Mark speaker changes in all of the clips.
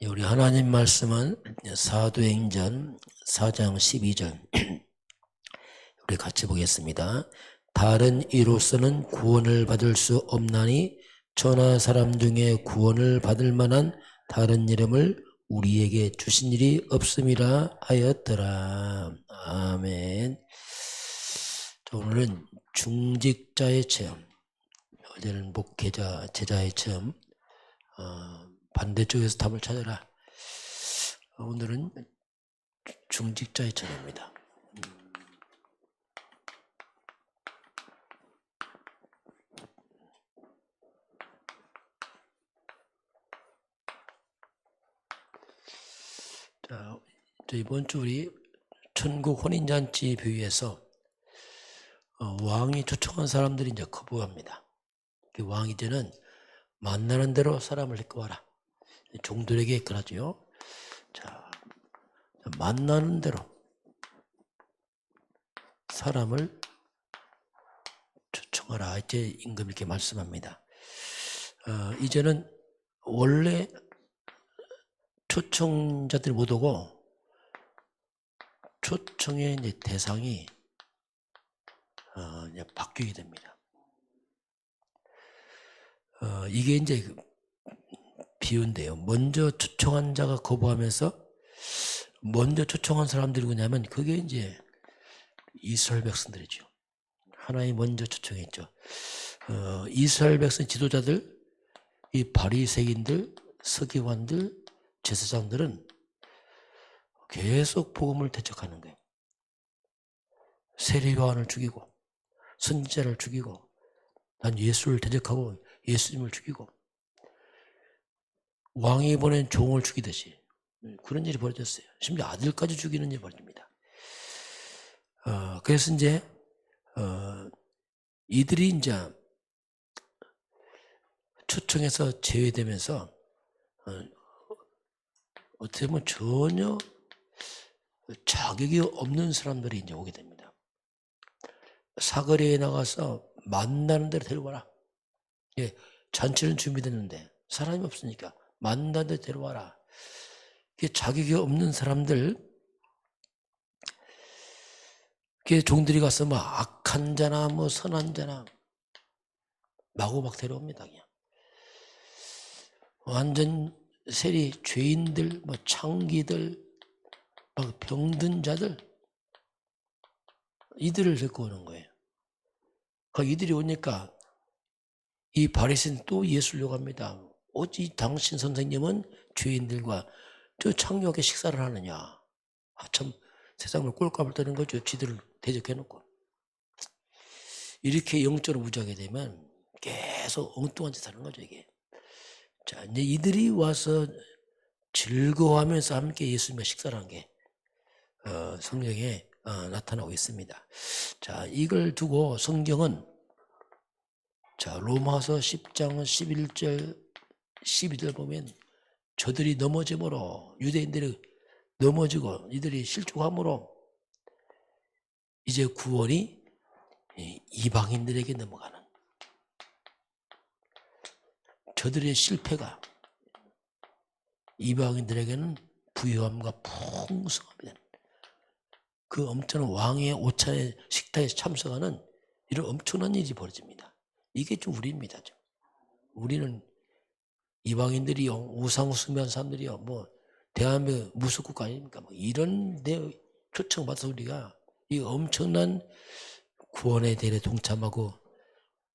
Speaker 1: 우리 하나님 말씀은 사도행전 4장 12절 우리 같이 보겠습니다. 다른 이로서는 구원을 받을 수 없나니 천하 사람 중에 구원을 받을 만한 다른 이름을 우리에게 주신 일이 없음이라 하였더라. 아멘. 오늘은 중직자의 체험, 어제는 목회자, 제자의 체험, 반대쪽에서 답을 찾아라. 오늘은 중직자의 체험입니다. 자, 이번 주 우리 천국 혼인잔치 비유에서 왕이 초청한 사람들이 이제 거부합니다. 그 왕이 이제는 만나는 대로 사람을 데리고 와라. 종들에게 그러죠. 자, 만나는 대로 사람을 초청하라. 이제 임금 이렇게 말씀합니다. 이제는 원래 초청자들이 못 오고 초청의 이제 대상이 이제 바뀌게 됩니다. 이게 이제 비유인데요. 먼저 초청한 자가 거부하면서 먼저 초청한 사람들이 누구냐면 그게 이제 이스라엘 백성들이죠. 하나님이 먼저 초청했죠. 이스라엘 백성 지도자들, 이 바리새인들, 서기관들, 제사장들은 계속 복음을 대적하는 거예요. 세례 요한을 죽이고 선지자를 죽이고 난 예수를 대적하고 예수님을 죽이고 왕이 보낸 종을 죽이듯이 그런 일이 벌어졌어요. 심지어 아들까지 죽이는 일이 벌어집니다. 그래서 이제 이들이 이제 초청해서 제외되면서 어떻게 보면 전혀 자격이 없는 사람들이 이제 오게 됩니다. 사거리에 나가서 만나는 대로 데려와라. 예, 잔치는 준비됐는데 사람이 없으니까 만나는 대로 데려와라. 이게 자격이 없는 사람들, 그 종들이 가서 뭐 악한 자나 뭐 선한 자나 마구 막 데려옵니다. 그냥 완전 세리 죄인들, 뭐 창기들, 막 병든 자들, 이들을 데리고 오는 거예요. 이들이 오니까 이 바리새인 또 예수를 요구합니다. 어찌 당신 선생님은 죄인들과 저 창녀에게 식사를 하느냐. 참 세상을 꼴값을 떠는 거죠. 쥐들을 대적해놓고. 이렇게 영적으로 무지하게 되면 계속 엉뚱한 짓 하는 거죠, 이게. 자, 이제 이들이 와서 즐거워하면서 함께 예수님과 식사를 한 게 성경에 나타나고 있습니다. 자, 이걸 두고 성경은 자, 로마서 10장 11절 12절 보면 저들이 넘어짐으로 유대인들이 넘어지고 이들이 실족함으로 이제 구원이 이방인들에게 넘어가는 저들의 실패가 이방인들에게는 부유함과 풍성함이 되는 그 엄청난 왕의 오찬의 식탁에 참석하는 이런 엄청난 일이 벌어집니다. 이게 좀 우리입니다. 좀. 우리는 이방인들이요, 우상숭배한 사람들이요, 뭐 대한민국 무속국가 아닙니까? 뭐 이런 데 초청받아서 우리가 이 엄청난 구원의 대회에 동참하고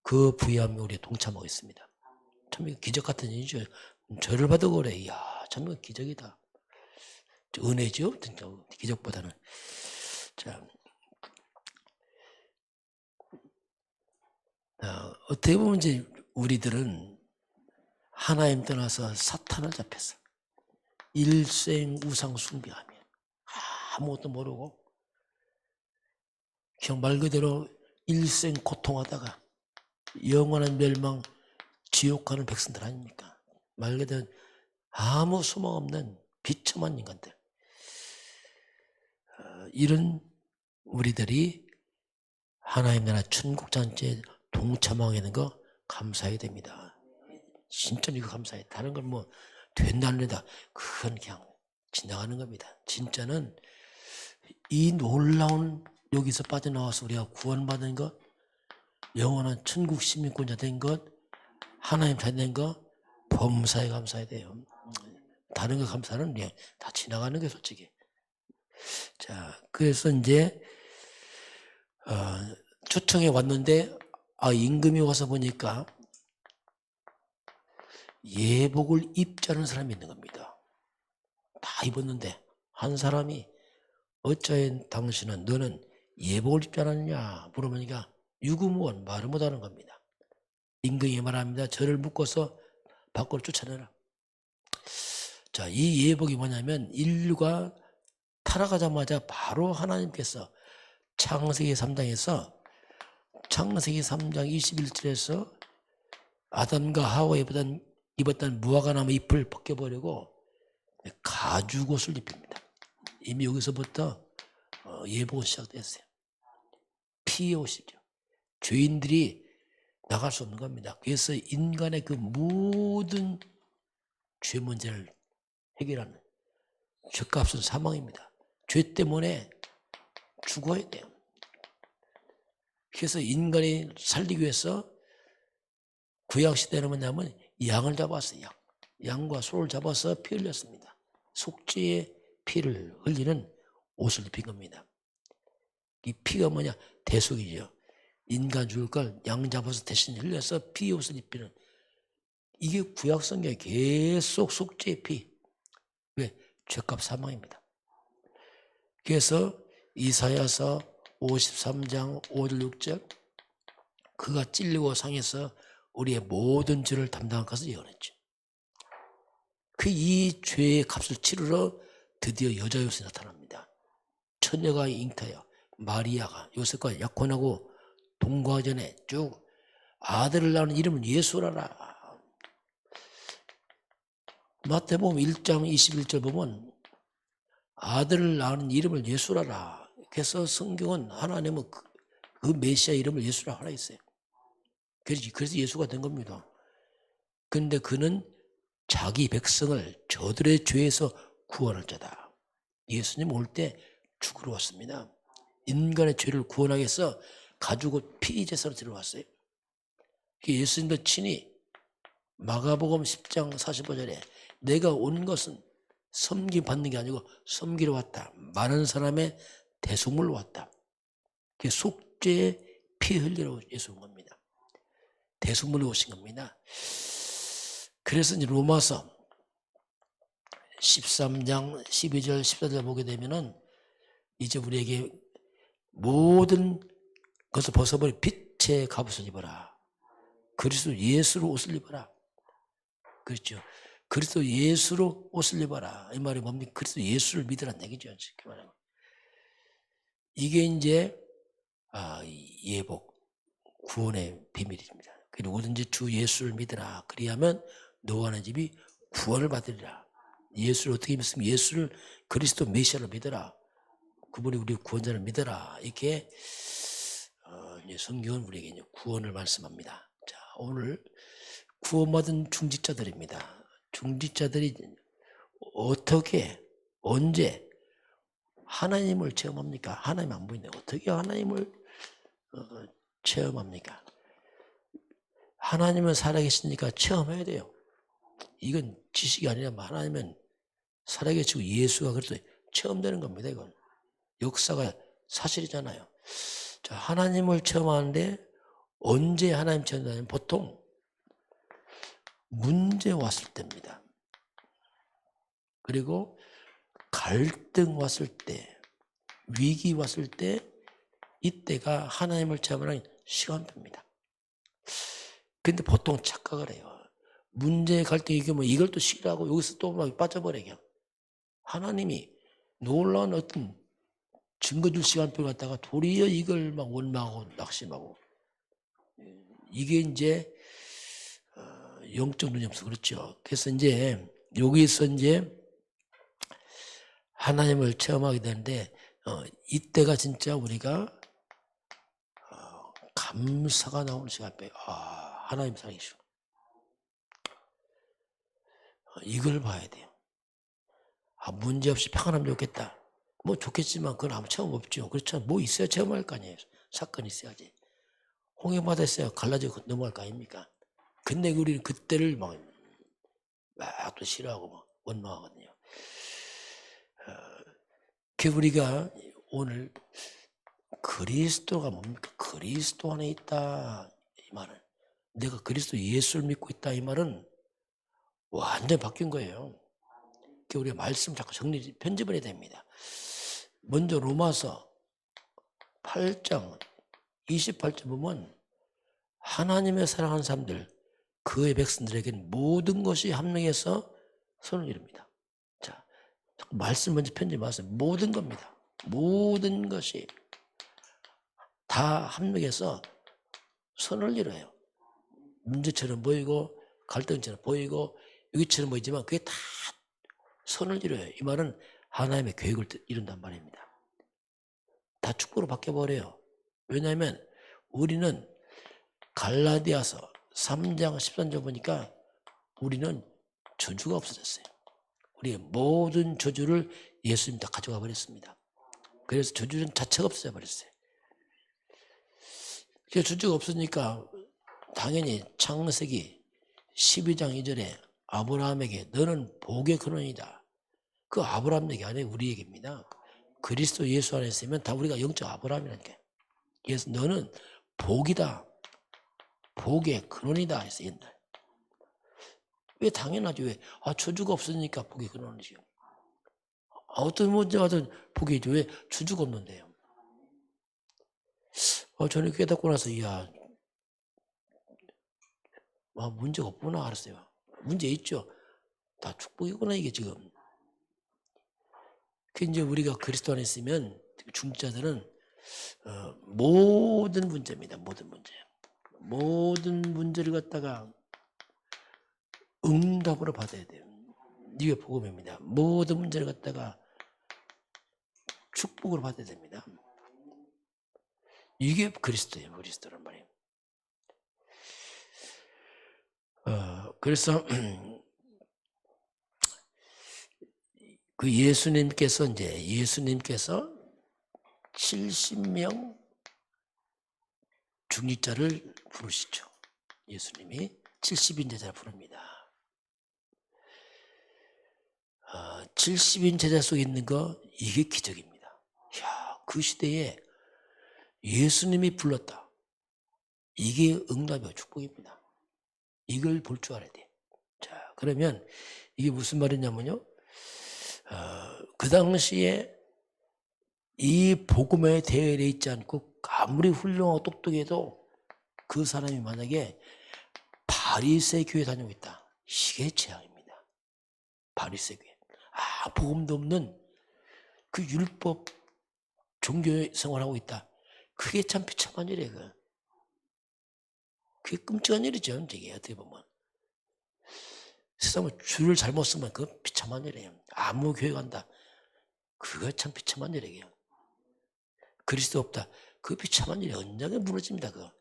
Speaker 1: 그 부유함에 우리가 동참하고 있습니다. 참 이거 기적 같은 일이죠. 저를 봐도 그래. 이야, 참 이거 기적이다. 은혜죠, 진짜 기적보다는. 자, 어떻게 보면 이제 우리들은 하나님 떠나서 사탄을 잡혔어. 일생 우상 숭배하며 아무것도 모르고 그냥 말 그대로 일생 고통하다가 영원한 멸망 지옥 가는 백성들 아닙니까? 말 그대로 아무 소망 없는 비참한 인간들. 이런 우리들이 하나님 나라 천국 잔치에 동참하게 되는 거 감사해야 됩니다. 진짜 이거 감사해. 다른 걸 뭐 된다는 데다 그건 그냥 지나가는 겁니다. 진짜는 이 놀라운 여기서 빠져나와서 우리가 구원받은 것, 영원한 천국 시민권자 된 것, 하나님 잘 된 것, 범사에 감사해야 돼요. 다른 거 감사는 그냥 다 지나가는 게 솔직히. 자, 그래서 이제 초청에 왔는데 임금이 와서 보니까 예복을 입지 않은 사람이 있는 겁니다. 다 입었는데 한 사람이 어찌하여 당신은 너는 예복을 입지 않았느냐 물어보니까 유구무원 말을 못하는 겁니다. 임금이 말합니다. 저를 묶어서 밖으로 쫓아내라. 자, 이 예복이 뭐냐면 인류가 타락하자마자 바로 하나님께서 창세기 3장에서 창세기 3장 21절에서 아담과 하와 입었던 무화과나무 잎을 벗겨버리고 가죽 옷을 입힙니다. 이미 여기서부터 예복은 시작됐어요. 피의 옷이죠. 죄인들이 나갈 수 없는 겁니다. 그래서 인간의 그 모든 죄 문제를 해결하는 죄값은 사망입니다. 죄 때문에 죽어야 돼요. 그래서 인간이 살리기 위해서 구약시대는 뭐냐면 양을 잡았어요. 양과 소를 잡아서 피 흘렸습니다. 속죄의 피를 흘리는 옷을 입힌 겁니다. 이 피가 뭐냐? 대속이죠. 인간 죽을 걸 양 잡아서 대신 흘려서 피 옷을 입히는, 이게 구약 성경에 계속 속죄의 피. 왜? 죄값 사망입니다. 그래서 이사야서 53장 5절 6절 그가 찔리고 상해서 우리의 모든 죄를 담당한 것을 예언했죠. 이 죄의 값을 치르러 드디어 여자 요셉이 나타납니다. 처녀가 잉타여 마리아가 요셉과 약혼하고 동거하기 전에 쭉 아들을 낳는 이름은 예수라라. 마태복음 1장 21절 보면 아들을 낳는 이름을 예수라라. 그래서 성경은 하나님은 그 메시아 이름을 예수라 하라 했어요. 그래서 예수가 된 겁니다. 그런데 그는 자기 백성을 저들의 죄에서 구원할 자다. 예수님 올 때 죽으러 왔습니다. 인간의 죄를 구원하기 위해서 가죽옷 피제사로 들어왔어요. 예수님도 친히 마가복음 10장 45절에 내가 온 것은 섬김 받는 게 아니고 섬기러 왔다. 많은 사람의 대속물로 왔다. 그게 속죄의 피 흘리러 예수 온 겁니다. 대속물로 오신 겁니다. 그래서 이제 로마서 13장 12절 14절 보게 되면은 이제 우리에게 모든 것을 벗어버려 빛의 갑옷을 입어라. 그리스도 예수로 옷을 입어라. 그렇죠. 그리스도 예수로 옷을 입어라. 이 말이 뭡니까? 그리스도 예수를 믿으라는 얘기죠. 이게 이제 예복, 구원의 비밀입니다. 누구든지 주 예수를 믿으라. 그리하면 너와 내 집이 구원을 받으리라. 예수를 어떻게 믿습니까? 예수를 그리스도 메시아를 믿어라. 그분이 우리 구원자를 믿어라. 이렇게 이제 성경은 우리에게 이제 구원을 말씀합니다. 자, 오늘 구원받은 중직자들입니다. 중직자들이 어떻게, 언제 하나님을 체험합니까? 하나님 안 보이는데 어떻게 하나님을 체험합니까? 하나님은 살아계시니까 체험해야 돼요. 이건 지식이 아니라 하나님은 살아계시고 예수가 그래도 체험되는 겁니다. 이건 역사가 사실이잖아요. 자, 하나님을 체험하는데 언제 하나님 체험하냐면 보통 문제 왔을 때입니다. 그리고 갈등 왔을 때, 위기 왔을 때, 이때가 하나님을 체험하는 시간표입니다. 근데 보통 착각을 해요. 문제 갈등이 이게 이걸 또 싫어하고 여기서 또 막 빠져버려요. 하나님이 놀라운 어떤 증거줄 시간표를 갖다가 도리어 이걸 막 원망하고 낙심하고, 이게 이제 영적 눈이 없어 그렇죠. 그래서 이제 여기서 이제 하나님을 체험하게 되는데 이때가 진짜 우리가 감사가 나오는 시간표예요. 하나님 살아계시고 이걸 봐야 돼요. 문제없이 평안하면 좋겠다. 뭐 좋겠지만 그건 아무 체험 없죠. 그렇죠. 뭐 있어야 체험할 거 아니에요. 사건이 있어야지. 홍해바다 있어야 갈라지고 넘어갈 거 아닙니까? 근데 우리는 그때를 막 또 싫어하고 막 원망하거든요. 그 우리가 오늘 그리스도가 뭡니까? 그리스도 안에 있다. 이 말은 내가 그리스도 예수를 믿고 있다. 이 말은 완전히 바뀐 거예요. 우리가 말씀 자꾸 편집을 해야 됩니다. 먼저 로마서 8장 28절 보면 하나님의 사랑하는 사람들 그의 백성들에게는 모든 것이 합력해서 선을 이룹니다. 자, 말씀 먼저 편집하세요. 모든 겁니다. 모든 것이 다 합력해서 선을 이뤄요. 문제처럼 보이고 갈등처럼 보이고 여기처럼 보이지만 그게 다 선을 이뤄요. 이 말은 하나님의 계획을 이룬단 말입니다. 다 축복으로 바뀌어버려요. 왜냐하면 우리는 갈라디아서 3장 13절 보니까 우리는 저주가 없어졌어요. 우리의 모든 저주를 예수님이 다 가져가 버렸습니다. 그래서 저주는 자체가 없어져 버렸어요. 저주가 없으니까 당연히 창세기 12장 2절에 아브라함에게 너는 복의 근원이다. 그 아브라함 얘기 아니에요. 우리 얘기입니다. 그리스도 예수 안에 있으면 다 우리가 영적 아브라함이라니까. 그래서 너는 복이다. 복의 근원이다 해서 옛날. 왜 당연하죠. 왜? 저주가 없으니까 복의 근원이죠. 어떤 문제 와도 복이죠. 왜? 저주가 없는데요. 저는 깨닫고 나서 문제가 없구나 알았어요. 문제 있죠. 다 축복이구나 이게 지금. 그 이제 우리가 그리스도 안에 있으면 중자들은 모든 문제입니다. 모든 문제. 모든 문제를 갖다가 응답으로 받아야 돼요. 이게 복음입니다. 모든 문제를 갖다가 축복으로 받아야 됩니다. 이게 그리스도예요. 그리스도란 말이에요. 그래서 그 예수님께서 70명 중직자를 부르시죠. 예수님이 70인 제자를 부릅니다. 70인 제자 속에 있는 거 이게 기적입니다. 그 시대에 예수님이 불렀다. 이게 응답이요 축복입니다. 이걸 볼 줄 알아야 돼. 자, 그러면 이게 무슨 말이냐면요. 그 당시에 이 복음에 대열에 있지 않고 아무리 훌륭하고 똑똑해도 그 사람이 만약에 바리새 교회 다니고 있다. 이게 재앙입니다. 바리새 교회. 복음도 없는 그 율법 종교 생활하고 있다. 그게 참 비참한 일이에요. 그게 끔찍한 일이죠. 이게 어떻게 보면. 세상에 줄을 잘못 쓰면 그거 비참한 일이에요. 아무 교회 간다. 그거 참 비참한 일이에요. 그리스도 없다. 그거 비참한 일이 언젠가 무너집니다. 그거.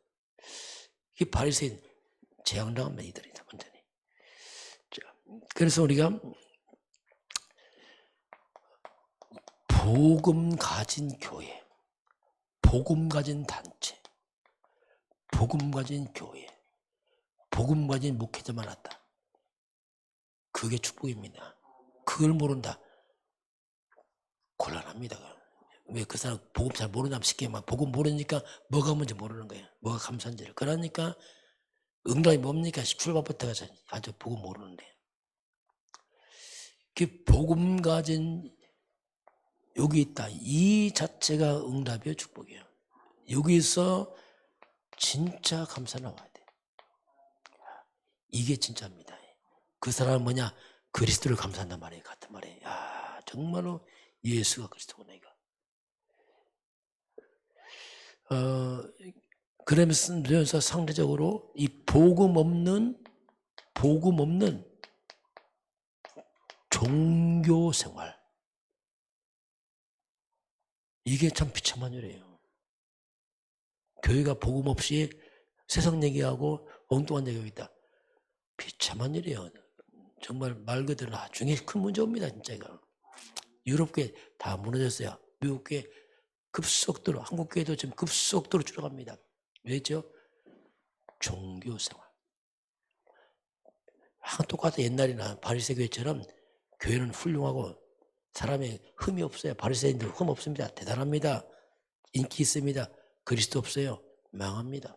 Speaker 1: 이 바리새인 재앙당한 이들이다. 완전히. 그래서 우리가 복음 가진 교회, 복음 가진 단체, 복음 가진 교회, 복음 가진 목회자만 왔다. 그게 축복입니다. 그걸 모른다. 곤란합니다. 왜 그 사람 복음 잘 모르나 쉽게 막 복음 모르니까 뭐가 뭔지 모르는 거예요. 뭐가 감사한지를. 그러니까 응답이 뭡니까? 출발부터가 아주 복음 모르는데. 그 복음 가진 여기 있다. 이 자체가 응답이에요. 축복이에요. 여기서 진짜 감사 나와야 돼. 이게 진짜입니다. 그 사람은 뭐냐? 그리스도를 감사한단 말이에요. 같은 말이에요. 정말로 예수가 그리스도구나 이거. 그러면서 상대적으로 이 복음 없는 종교 생활 이게 참 비참한 일이에요. 교회가 복음 없이 세상 얘기하고 엉뚱한 얘기하고 있다. 비참한 일이에요. 정말 말 그대로 나중에 큰 문제 옵니다. 진짜 이거. 유럽계 다 무너졌어요. 미국계 급속도로, 한국교회도 지금 급속도로 줄어갑니다. 왜죠? 종교생활. 똑같아. 옛날이나 바리새교회처럼 교회는 훌륭하고 사람의 흠이 없어요. 바리새인들 흠 없습니다. 대단합니다. 인기 있습니다. 그리스도 없어요. 망합니다.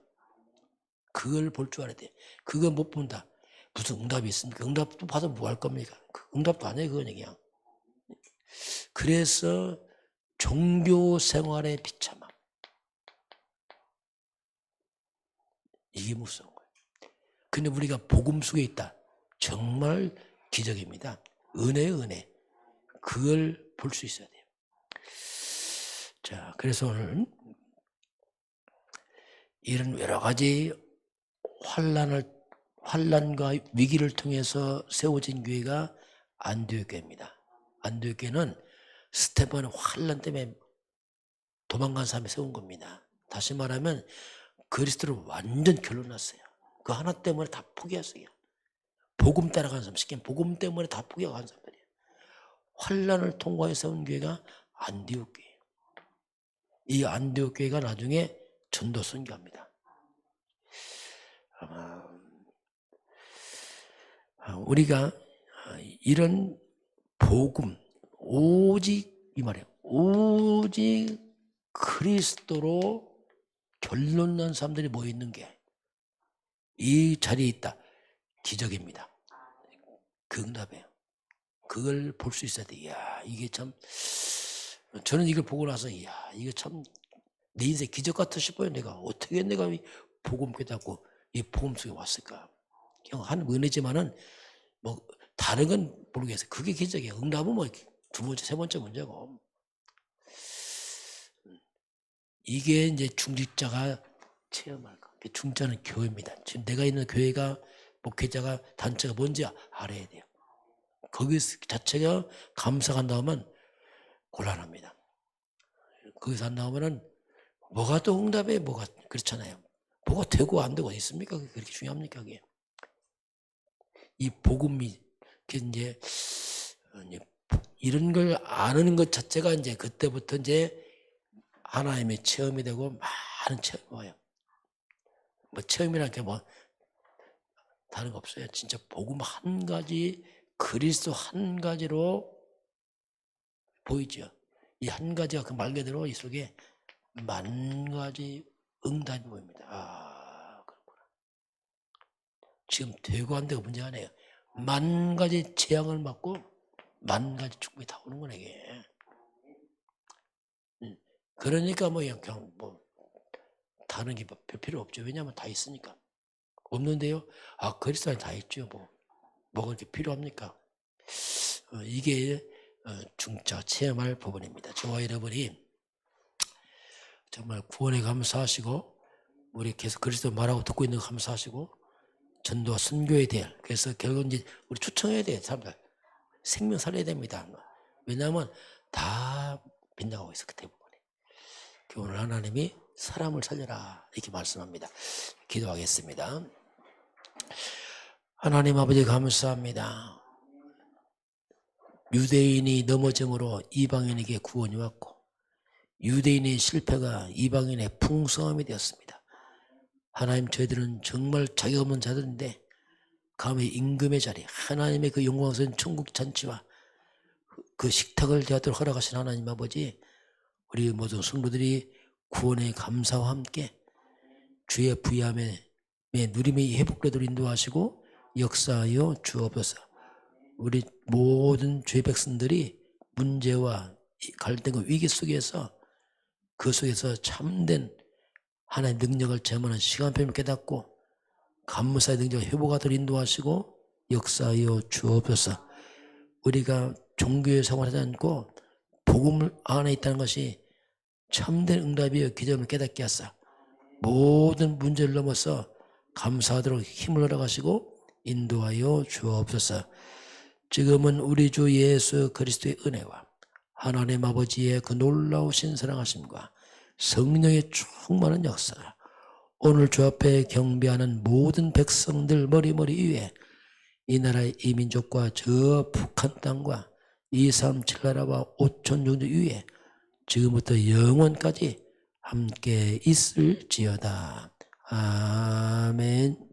Speaker 1: 그걸 볼 줄 알아야 돼. 그거 못 본다. 무슨 응답이 있습니까? 응답도 받으면 뭐 할 겁니까? 응답도 아니에요. 그건 그냥. 그래서 종교생활의 비참함. 이게 무서운 거예요. 근데 우리가 복음 속에 있다. 정말 기적입니다. 은혜의 은혜. 그걸 볼 수 있어야 돼요. 자, 그래서 오늘 이런 여러 가지 환난과 위기를 통해서 세워진 교회가 안디옥 교회입니다. 안디옥 교회는 스테반 환난 때문에 도망간 사람이 세운 겁니다. 다시 말하면 그리스도를 완전 결론났어요. 그 하나 때문에 다 포기했어요. 복음 따라가는 사람, 쉽게 복음 때문에 다 포기하고 간 사람들이에요. 환난을 통과해서 세운 교회가 안디옥 교회예요. 이 안디옥 교회가 나중에 전도 선교합니다. 우리가 이런 복음, 오직 이 말이에요. 오직 그리스도로 결론난 사람들이 모여있는 게 이 자리에 있다. 기적입니다. 그 응답이에요. 그걸 볼 수 있어야 돼. 이야, 이게 참, 저는 이걸 보고 나서, 이야, 이거 참, 내 인생 기적 같아 싶어요. 내가. 어떻게 내가 이 복음 깨닫고 이 복음 속에 왔을까. 그냥 한 은혜지만은, 뭐, 다른 건 모르겠어요. 그게 기적이에요. 응답은 뭐, 두 번째, 세 번째 문제고. 이게 이제 중직자가 체험할 거. 중직자는 교회입니다. 지금 내가 있는 교회가, 목회자가, 단체가 뭔지 알아야 돼요. 거기 자체가 감사가 안 나오면 곤란합니다. 거기서 안 나오면은 뭐가 또 응답에 뭐가 그렇잖아요. 뭐가 되고 안 되고 어디 있습니까? 그게 그렇게 중요합니까? 그게. 이 복음이 이제 이런 걸 아는 것 자체가 이제 그때부터 이제 하나님의 체험이 되고 많은 체험이 와요. 뭐 체험이라는 게 뭐 다른 거 없어요. 진짜 복음 한 가지, 그리스도 한 가지로 보이죠. 이 한 가지가 그 말 그대로 이 속에 만 가지 응답이 보입니다. 아, 그렇구나. 지금 되고 안 되고 문제가 아니에요. 만 가지 재앙을 맞고 만 가지 축복이 다 오는 거네, 이게. 그러니까 뭐 그냥 뭐 다른 게 필요 없죠. 왜냐하면 다 있으니까. 없는데요? 아, 그리스도 안에 다 있죠. 뭐가 이렇게 필요합니까? 이게 중차 체험할 부분입니다. 저와 여러분이 정말 구원에 감사하시고 우리 계속 그리스도 말하고 듣고 있는 거 감사하시고 전도와 선교에 대해 그래서 결국 이제 우리 추청해야 돼요. 사람들 생명 살려야 됩니다. 왜냐하면 다 빗나가고 있어. 그 대부분이. 오늘 하나님이 사람을 살려라 이렇게 말씀합니다. 기도하겠습니다. 하나님 아버지 감사합니다. 유대인이 넘어짐으로 이방인에게 구원이 왔고 유대인의 실패가 이방인의 풍성함이 되었습니다. 하나님 저희들은 정말 자격 없는 자들인데 감히 임금의 자리 하나님의 그 영광스러운 천국 잔치와 그 식탁을 대하도록 허락하신 하나님 아버지 우리 모든 성도들이 구원의 감사와 함께 주의 부유함에 누림의 회복되도록 인도하시고 역사하여 주옵소서. 우리 모든 죄 백성들이 문제와 갈등과 위기 속에서 그 속에서 참된 하나님의 능력을 체험하는 시간표를 깨닫고 감사의 능력을 회복하도록 인도하시고 역사하여 주옵소서. 우리가 종교의 생활하지 않고 복음 안에 있다는 것이 참된 응답이여 기적을 깨닫게 하사 모든 문제를 넘어서 감사하도록 힘을 허락하시고 인도하여 주옵소서. 지금은 우리 주 예수 그리스도의 은혜와 하나님 아버지의 그 놀라우신 사랑하심과 성령의 충만한 역사 오늘 주 앞에 경배하는 모든 백성들 머리머리 위에 이 나라의 이 민족과 저 북한 땅과 237나라와 5천 종족 위에 지금부터 영원까지 함께 있을지어다. 아멘.